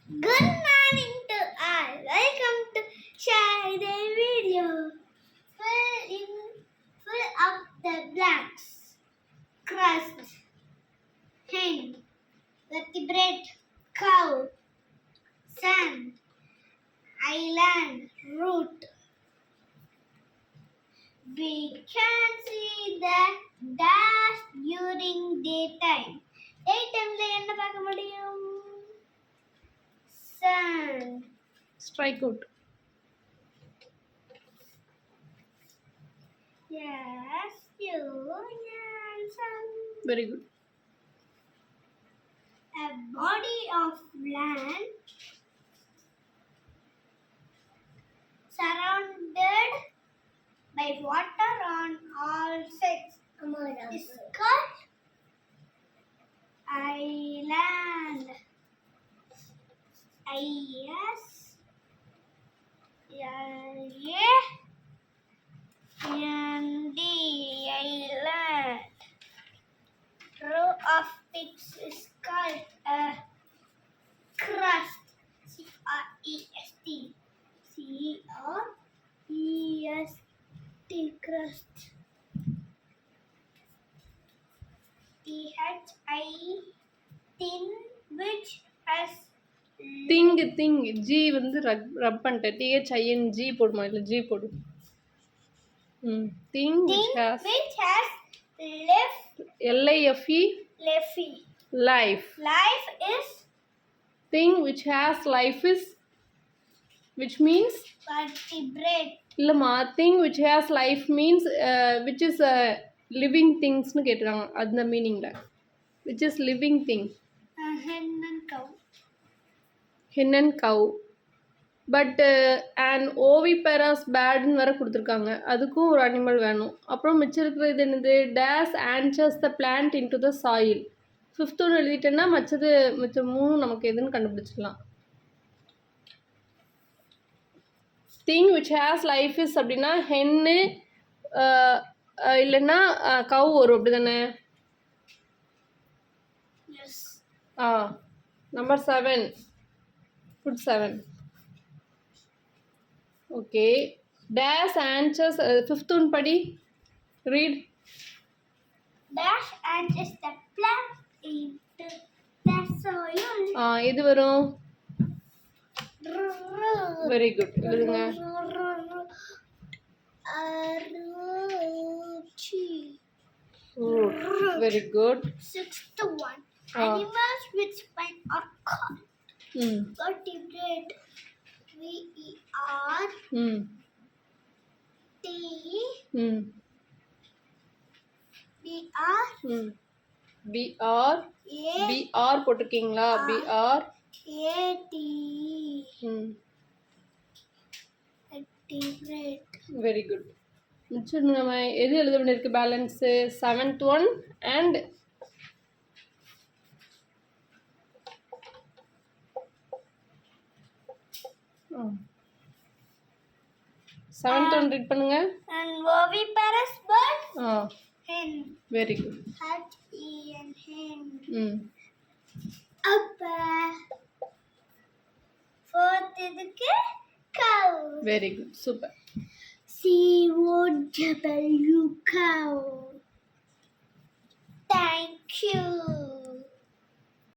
Good morning to all. Welcome to share the video. Fill up the blanks. Crust, hen, vertebrate, cow, sand, island, root. We can see the dash during daytime. Daytime la enna paaka mudiyum? Sun. Strike out. Yes, you and sun. Very good. A body of land surrounded by water on all sides is called island. I-S-L-A and the island. Row of peaks is called a crust. C-R-E-S-T. C-R-E-S-T crust. T-H-I thin which has thing G வந்து ரப் பண்ணிட்டேன். THING போடுமா இல்லை G போடு. Thing which has LIFE life. Life is Thing which has life is which means vertebrate. இல்லைம்மா thing which has life means which is living thingsனு கேட்டுறாங்க. அந்த மீனிங்கில் which is living thing. Hen and cow. Hen and cow. But and oviparous பேர்டுன்னு வேறு கொடுத்துருக்காங்க. அதுக்கும் ஒரு animal வேணும். அப்புறம் மிச்சம் இருக்கிறது என்னது? Days answers the plant into the soil. 5th ஒன்று எழுதிட்டேன்னா மிச்சம் 3 நமக்கு எதுன்னு கண்டுபிடிச்சிக்கலாம். Thing which has life is அப்படின்னா ஹென்னு இல்லைன்னா கவ் வரும். அப்படி தானே? Number 7. Put 7. Okay. Dash answers 5th one padi. Read. Dash answers the plant into the soil. இது வரும். Very good. எழுதுங்க. Very good. 6th one. Animals with spine are called vertebrate. V-E-R T B-R போட்டிருக்கீங்களா? B-R A-T vertebrate. Very good. மிச்சம் நம்ம எது எழுத வேண்டியிருக்கு? Balance 7th one and 7th one read பண்ணுங்க. And oviparous bird. Hen. Very good. H-E-N hen. Up. 4th இதுக்கு cow. Very good. Super. C-O-W cow. Thank you.